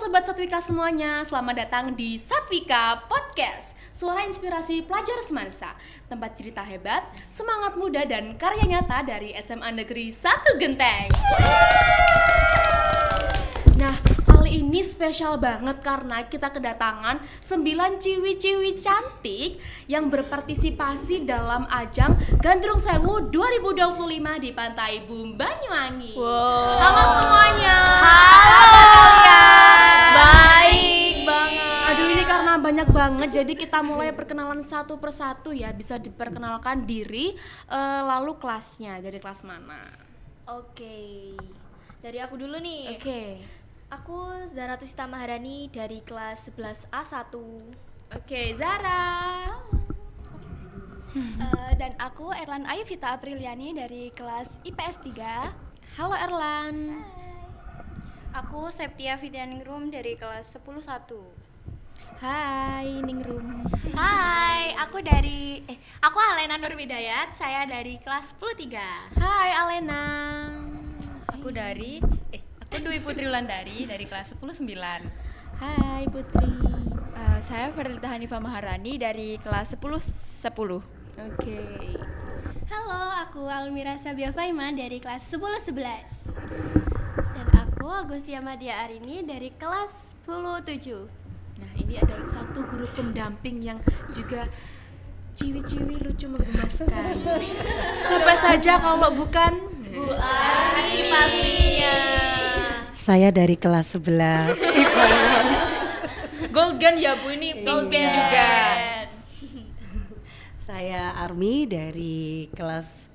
Sobat Satwika semuanya, selamat datang di Satwika Podcast, suara inspirasi pelajar semansa, tempat cerita hebat, semangat muda dan karya nyata dari SMA Negeri 1 Genteng. Nah, kali ini spesial banget karena kita kedatangan 9 ciwi-ciwi cantik yang berpartisipasi dalam ajang Gandrung Sewu 2025 di Pantai Bum Banyuwangi. Wow. Halo semuanya. Halo kalian. Baik banget. Aduh, ini karena banyak banget, jadi kita mulai perkenalan satu persatu ya. Bisa diperkenalkan diri, lalu kelasnya, dari kelas mana? Oke. Dari aku dulu nih. Oke. Aku Zara Tusita Maharani dari kelas 11A1. Oke, Zara. Dan aku Erlan Ayu Vita Apriliani dari kelas IPS 3. Halo Erlan. Aku Septia Fitianingrum dari kelas 10-1. Hai Ningrum. Hai, aku Alena Nur Widayat, saya dari kelas 10-3. Hai Alena. Aku Dwi Putri Wulandari dari kelas 10-9. Hai Putri. Saya Ferdita Hanifah Maharani dari kelas 10-10. Oke. Halo, aku Almira Sabia Faiman dari kelas 10-11. Dan aku Agustia Madia Arini dari kelas 10-7. Nah, ini ada satu guru pendamping yang juga ciwi-ciwi lucu menggemaskan. Siapa saja kalau bukan Bu Ani pastinya. Saya dari kelas 11. Golden ya Bu, ini pink juga. Saya Armi dari kelas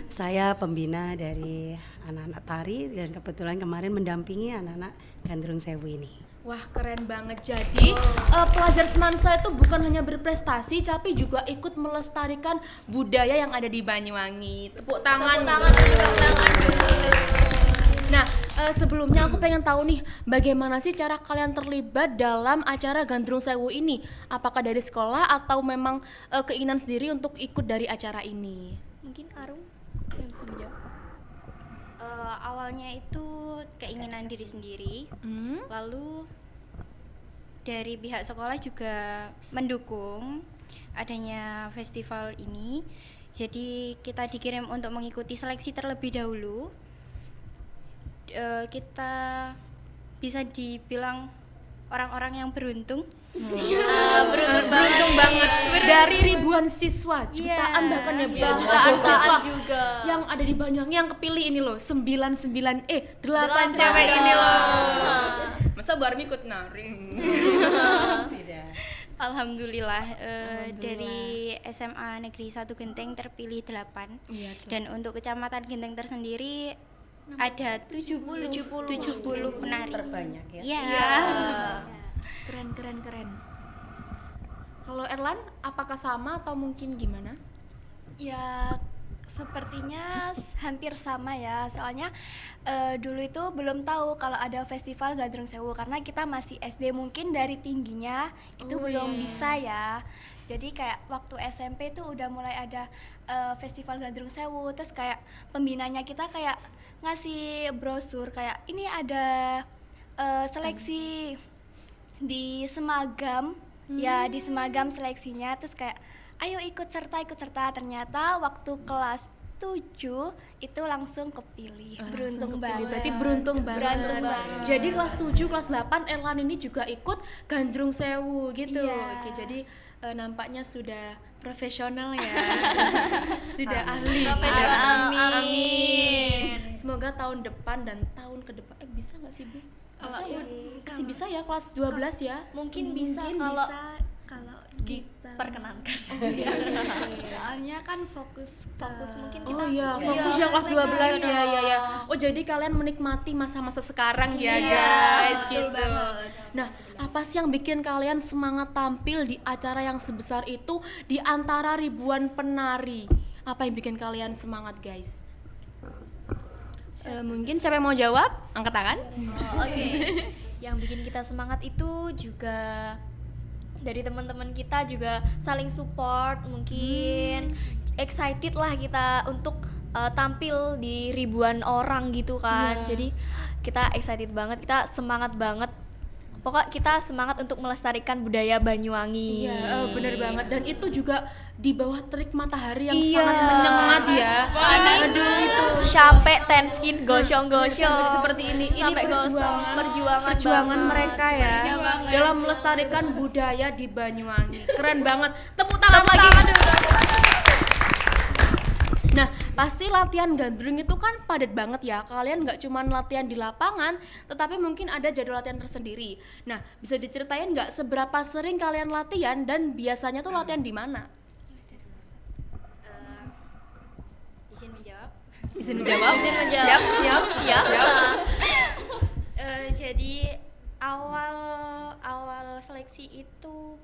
saya pembina dari anak-anak tari dan kebetulan kemarin mendampingi anak-anak Gandrung Sewu ini. Wah, keren banget. Jadi pelajar semansa itu bukan hanya berprestasi tapi juga ikut melestarikan budaya yang ada di Banyuwangi. Tepuk tangan. Nah, sebelumnya aku pengen tahu nih, bagaimana sih cara kalian terlibat dalam acara Gandrung Sewu ini? Apakah dari sekolah atau memang keinginan sendiri untuk ikut dari acara ini? Mungkin Arum yang bisa menjawab. Awalnya itu keinginan diri sendiri, lalu dari pihak sekolah juga mendukung adanya festival ini. Jadi kita dikirim untuk mengikuti seleksi terlebih dahulu. Kita bisa dibilang orang-orang yang beruntung. Beruntung banget. Dari ribuan siswa, jutaan bahkan ya, jutaan siswa juga yang ada di Banyuwangi yang kepilih ini loh, 8 cewek ini loh. Masa Bu Armi ikut nari? Tidak. Alhamdulillah, dari SMA Negeri 1 Genteng terpilih 8. Iya, Dan untuk Kecamatan Genteng tersendiri ada 70 penari. Terbanyak ya. Iya. Keren. Kalau Erlan, apakah sama atau mungkin gimana? Ya, sepertinya hampir sama ya. Soalnya dulu itu belum tahu kalau ada festival Gandrung Sewu karena kita masih SD, mungkin dari tingginya itu belum bisa ya. Jadi kayak waktu SMP itu udah mulai ada festival Gandrung Sewu, terus kayak pembinanya kita kayak ngasih brosur kayak ini ada seleksi di Semagam. Ya, di Semagam seleksinya, terus kayak ayo ikut serta. Ternyata waktu kelas 7 itu langsung kepilih. Beruntung banget. Berarti beruntung banget. Jadi kelas 7, kelas 8 Erlan ini juga ikut Gandrung Sewu gitu. Iya. Oke, jadi nampaknya sudah profesional ya. Sudah ahli. Amin. Semoga tahun depan dan tahun ke depan bisa nggak sih Bu? Masih bisa ya kelas 12 ya? mungkin bisa kalau diperkenankan. soalnya kan fokus mungkin kita Oh iya, fokus ya kelas 12 ya. Oh, jadi kalian menikmati masa-masa sekarang ya guys gitu. Nah, apa sih yang bikin kalian semangat tampil di acara yang sebesar itu di antara ribuan penari? Apa yang bikin kalian semangat guys? Mungkin siapa yang mau jawab? Angkat tangan. Oke. Yang bikin kita semangat itu juga dari teman-teman kita juga saling support, mungkin excited lah kita untuk tampil di ribuan orang gitu kan. Jadi kita excited banget, kita semangat banget. Pokok kita semangat untuk melestarikan budaya Banyuwangi. Iya, bener banget. Dan itu juga di bawah terik matahari yang Iya. sangat menyengat ya. Aduh itu. Sampai ten skin gosong-gosong. Seperti ini Sampai gosong. perjuangan banget. mereka ya dalam melestarikan budaya di Banyuwangi. Keren banget. Tepuk tangan lagi. Nah, pasti latihan gandrung itu kan padat banget ya. Kalian nggak cuma latihan di lapangan, tetapi mungkin ada jadwal latihan tersendiri. Nah, bisa diceritain nggak seberapa sering kalian latihan dan biasanya tuh latihan di mana? Izin menjawab. Izin menjawab. Siap. Jadi awal seleksi itu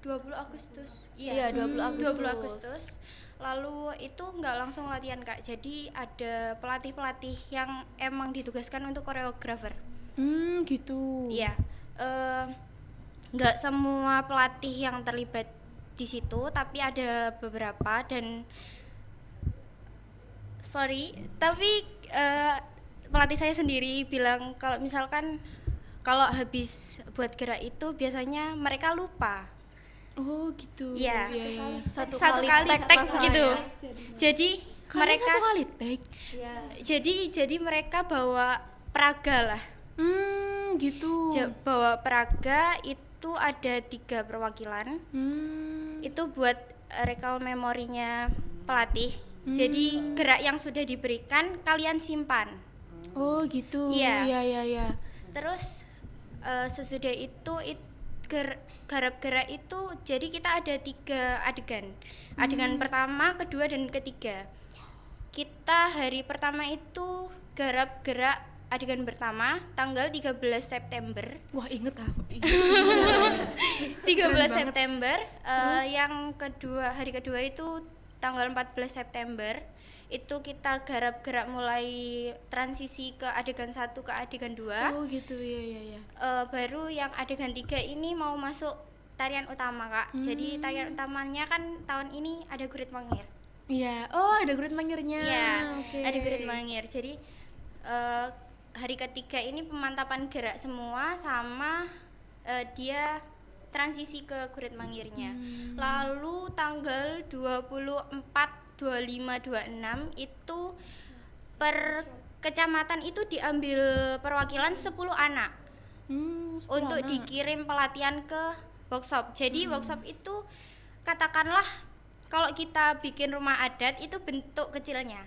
20 Agustus. Iya, 20 Agustus. 20 Agustus. Lalu itu nggak langsung latihan Kak. Jadi ada pelatih-pelatih yang emang ditugaskan untuk koreografer. Gitu. Iya. Nggak semua pelatih yang terlibat di situ, tapi ada beberapa dan tapi pelatih saya sendiri bilang kalau misalkan kalau habis buat gerak itu biasanya mereka lupa. Oh, gitu. Iya. Iya. Satu kali tek gitu. Jadi Kalian mereka satu kali take. jadi mereka bawa peraga lah. Gitu. Bawa peraga itu ada 3 perwakilan. Itu buat recall memorinya pelatih. Jadi gerak yang sudah diberikan kalian simpan. Oh, gitu. Iya. Iya. Terus sesudah itu garap gerak itu jadi kita ada 3 adegan. Adegan pertama, kedua dan ketiga. Kita hari pertama itu garap gerak adegan pertama tanggal 13 September. Wah, inget ah. 13 September. Yang kedua, hari kedua itu tanggal 14 September. Itu kita garap gerak mulai transisi ke adegan 1 ke adegan 2. Oh, gitu. Iya. Baru yang adegan 3 ini mau masuk tarian utama Kak. Jadi tarian utamanya kan tahun ini ada Gurit Mangir. Iya. Oh, ada Gurit Mangirnya. Iya, Oke. ada Gurit Mangir. Jadi hari ketiga ini pemantapan gerak semua sama dia transisi ke Gurit Mangirnya. Lalu tanggal 24, 25, 26 itu per kecamatan itu diambil perwakilan 10 anak. 10 Untuk anak. dikirim pelatihan ke workshop. Jadi workshop itu katakanlah kalau kita bikin rumah adat itu bentuk kecilnya.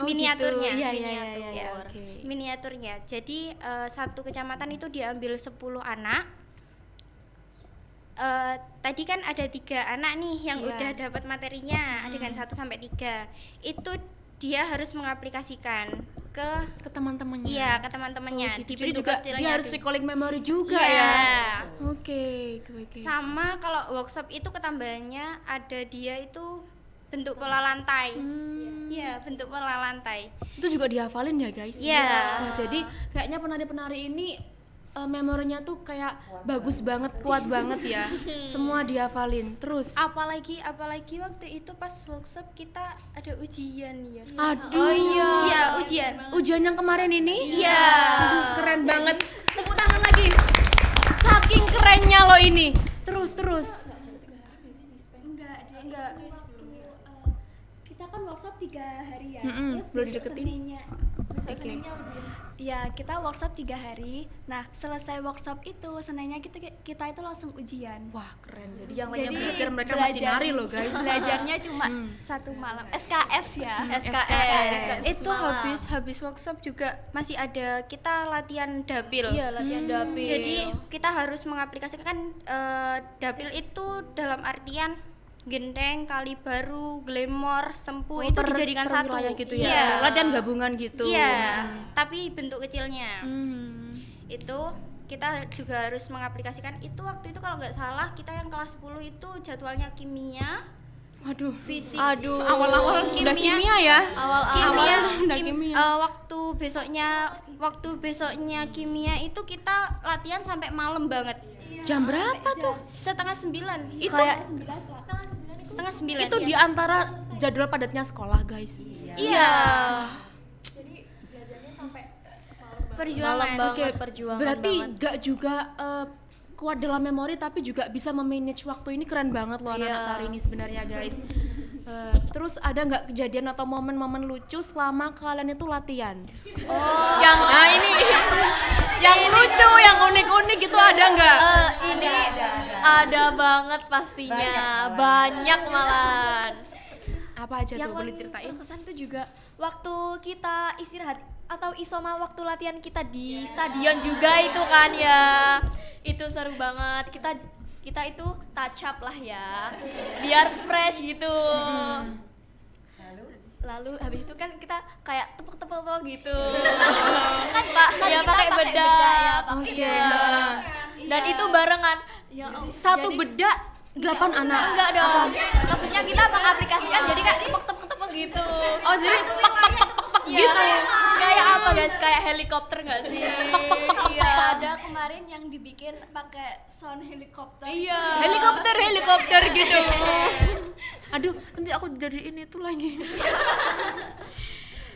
Oh, Miniaturnya. Gitu. Iya. Ya, Oke. miniaturnya. Jadi satu kecamatan itu diambil 10 anak. Tadi kan ada 3 anak nih yang Iya. udah dapat materinya, adegan 1 sampai 3. Itu dia harus mengaplikasikan ke Ke teman-temannya. iya, ke teman-temannya. Oh, gitu. Di Jadi bentuk juga kecilnya dia harus tuh. recalling memory juga Iya. ya. Oke. Sama kalau workshop itu ketambahannya ada dia itu bentuk pola lantai. Iya, bentuk pola lantai. Itu juga dihafalin ya, guys. Iya. Nah, jadi kayaknya penari-penari ini memorinya tuh kayak bagus banget, kuat banget ya. Semua dihafalin. Terus Apalagi waktu itu pas workshop kita ada ujian ya. aduh. Iya, ujian. Ujian yang kemarin ini? Iya. Aduh, keren banget. Tepuk tangan lagi. Saking kerennya lo ini. Terus. Enggak. Kita kan workshop 3 hari ya. Mm-mm, Terus belum besok dideketin. Seninnya ujian. Iya, kita workshop 3 hari. Nah, selesai workshop itu Seninnya kita itu langsung ujian. Wah, keren. Jadi yang lainnya Jadi belajar, mereka masih nari loh, guys. Belajarnya cuma 1 malam. SKS ya. SKS. Itu habis workshop juga masih ada kita latihan dapil. Iya, latihan dapil. Jadi kita harus mengaplikasikan dapil itu dalam artian Gendeng, Kalibaru, Glamor, Sempu itu dijadikan per satu wilayah gitu ya. Iya. Latihan gabungan gitu. Iya, tapi bentuk kecilnya. Hmm. Itu kita juga harus mengaplikasikan itu waktu itu kalau nggak salah kita yang kelas 10 itu jadwalnya kimia, Waduh. fisik. Awal-awal udah kimia ya. Waktu besoknya kimia itu kita latihan sampai malam banget. Jam berapa tuh? Setengah 9. Itu Setengah 9. itu di antara jadwal padatnya sekolah, guys. Iya. perjuangan. Malam banget, Oke, perjuangan berarti banget. gak juga kuat dalam memori tapi juga bisa memanage waktu. Ini keren banget loh anak-anak Iya. tari ini sebenarnya guys. Terus ada nggak kejadian atau momen-momen lucu selama kalian itu latihan? Yang ini yang lucu, yang unik-unik gitu ada nggak? Ini ada banget pastinya, banyak malahan. Apa aja Yang tuh, boleh paling ceritain? berkesan tuh juga waktu kita istirahat atau isoma waktu latihan kita di stadion juga itu kan ya. Itu seru banget. Kita itu touch up lah ya. Biar fresh gitu. Lalu habis itu kan kita kayak tepuk-tepuk gitu. Kan Pak, ya kita pakai pakai bedak. bedak ya, pakai Oke. bedak. Dan Iya. itu barengan. Ya Allah, Satu jadi- bedak 8 anak. Enggak dong. Maksudnya kita mengaplikasikan jadi kayak tepuk-tepuk gitu. Oh, jadi pak pak pak pak pak Iya. gitu. Kayak apa guys? Kayak helikopter nggak sih? Iya. Ada kemarin yang dibikin pakai sound helikopter. Iya. Helikopter gitu. Aduh, nanti aku jadi ini tuh lagi.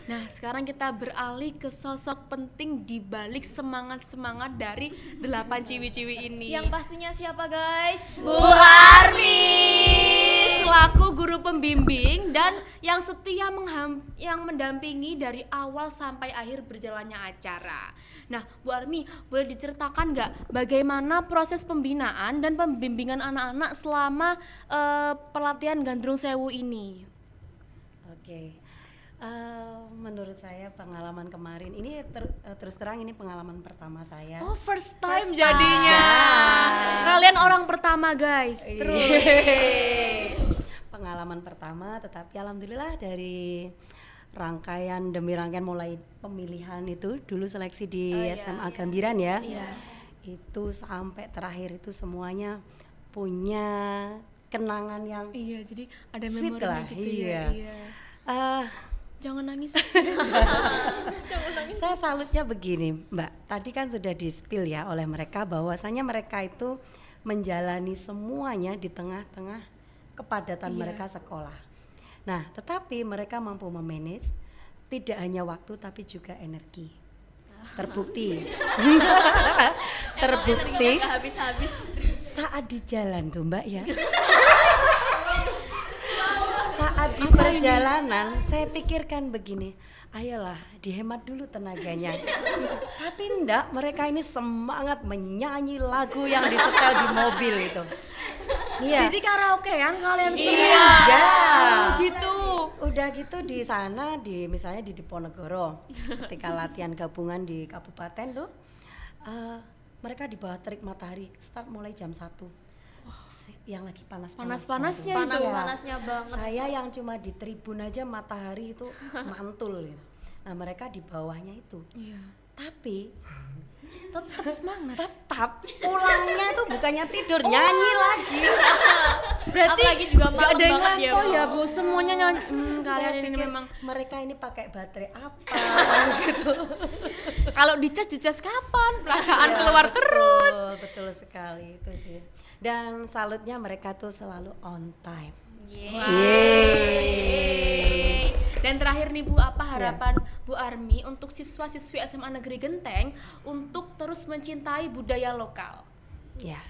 Nah, sekarang kita beralih ke sosok penting di balik semangat-semangat dari 8 ciwi-ciwi ini. Yang pastinya siapa guys? Bu Armi selaku guru pembimbing dan yang setia yang mendampingi dari awal sampai akhir berjalannya acara. Nah, Bu Armi, boleh diceritakan nggak bagaimana proses pembinaan dan pembimbingan anak-anak selama pelatihan Gandrung Sewu ini? Oke. Menurut saya pengalaman kemarin ini terus terang ini pengalaman pertama saya. Oh, first time jadinya. Kalian orang pertama, guys. Terus Pengalaman pertama, tetapi alhamdulillah dari rangkaian demi rangkaian mulai pemilihan itu dulu seleksi di SMA Gambiran ya. Itu sampai terakhir itu semuanya punya kenangan yang iya, jadi ada sweet memorinya lah. gitu Iya. ya. Eh, Jangan nangis. Saya salutnya begini, Mbak. Tadi kan sudah di-spill ya oleh mereka bahwasanya mereka itu menjalani semuanya di tengah-tengah kepadatan mereka sekolah. Nah, tetapi mereka mampu memanage tidak hanya waktu tapi juga energi. Terbukti. Terbukti Nggak habis-habis. saat di jalan tuh, Mbak ya. Saat di perjalanan saya pikirkan begini, ayolah dihemat dulu tenaganya. Tapi enggak, mereka ini semangat menyanyi lagu yang disetel di mobil itu. Iya. Jadi karaokean kalian semua. Iya. Oh, gitu. Udah gitu di sana misalnya di Diponegoro ketika latihan gabungan di kabupaten tuh mereka di bawah terik matahari start mulai jam 1. Yang lagi Panas-panasnya itu. Panas-panasnya banget. Saya yang cuma di tribun aja matahari itu mantul gitu. Nah, mereka di bawahnya itu. Iya. Tapi Tetap semangat. tetap pulangnya tuh bukannya tidur, nyanyi lagi. Berarti Apalagi juga nggak malam ada yang banget ya, lampu Bu. ya, Bu. Semuanya nyanyi. Kalian Saya ini pikir memang mereka ini pakai baterai apa gitu. kalau dicas kapan? Perasaan keluar terus. Betul sekali itu sih. Dan salutnya mereka tuh selalu on time. Yeay. Dan terakhir nih Bu, apa harapan Bu Armi untuk siswa-siswi SMA Negeri Genteng untuk terus mencintai budaya lokal? Ya,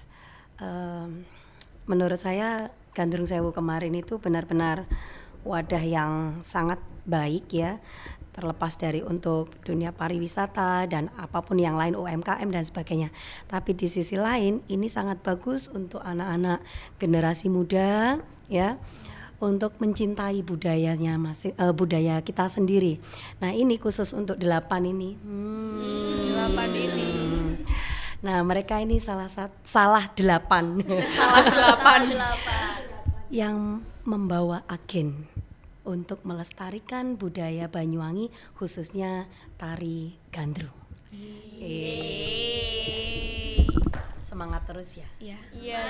menurut saya Gandrung Sewu kemarin itu benar-benar wadah yang sangat baik ya, terlepas dari untuk dunia pariwisata dan apapun yang lain, UMKM dan sebagainya. Tapi di sisi lain ini sangat bagus untuk anak-anak generasi muda ya, untuk mencintai budayanya budaya kita sendiri. Nah, ini khusus untuk 8 ini. 8 ini. Nah, mereka ini salah 8 Salah 8. yang membawa agen untuk melestarikan budaya Banyuwangi, khususnya tari gandrung. Semangat terus ya. Iya. Iya.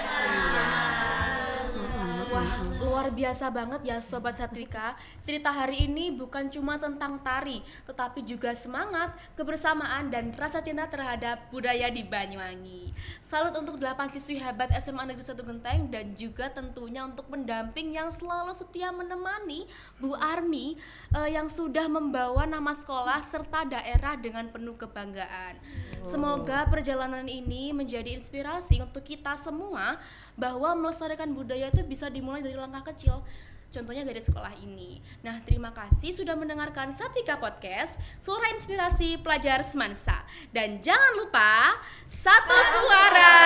Wah, luar biasa banget ya Sobat Satwika. Cerita hari ini bukan cuma tentang tari, tetapi juga semangat, kebersamaan, dan rasa cinta terhadap budaya di Banyuwangi. Salut untuk 8 siswi hebat SMA Negeri 1 Genteng, dan juga tentunya untuk pendamping yang selalu setia menemani Bu Armi yang sudah membawa nama sekolah serta daerah dengan penuh kebanggaan. Semoga perjalanan ini menjadi inspirasi untuk kita semua bahwa melestarikan budaya itu bisa dimulai dari langkah kecil. Contohnya dari sekolah ini. Nah, terima kasih sudah mendengarkan Satwika Podcast, suara inspirasi pelajar Semansa. Dan jangan lupa, satu suara,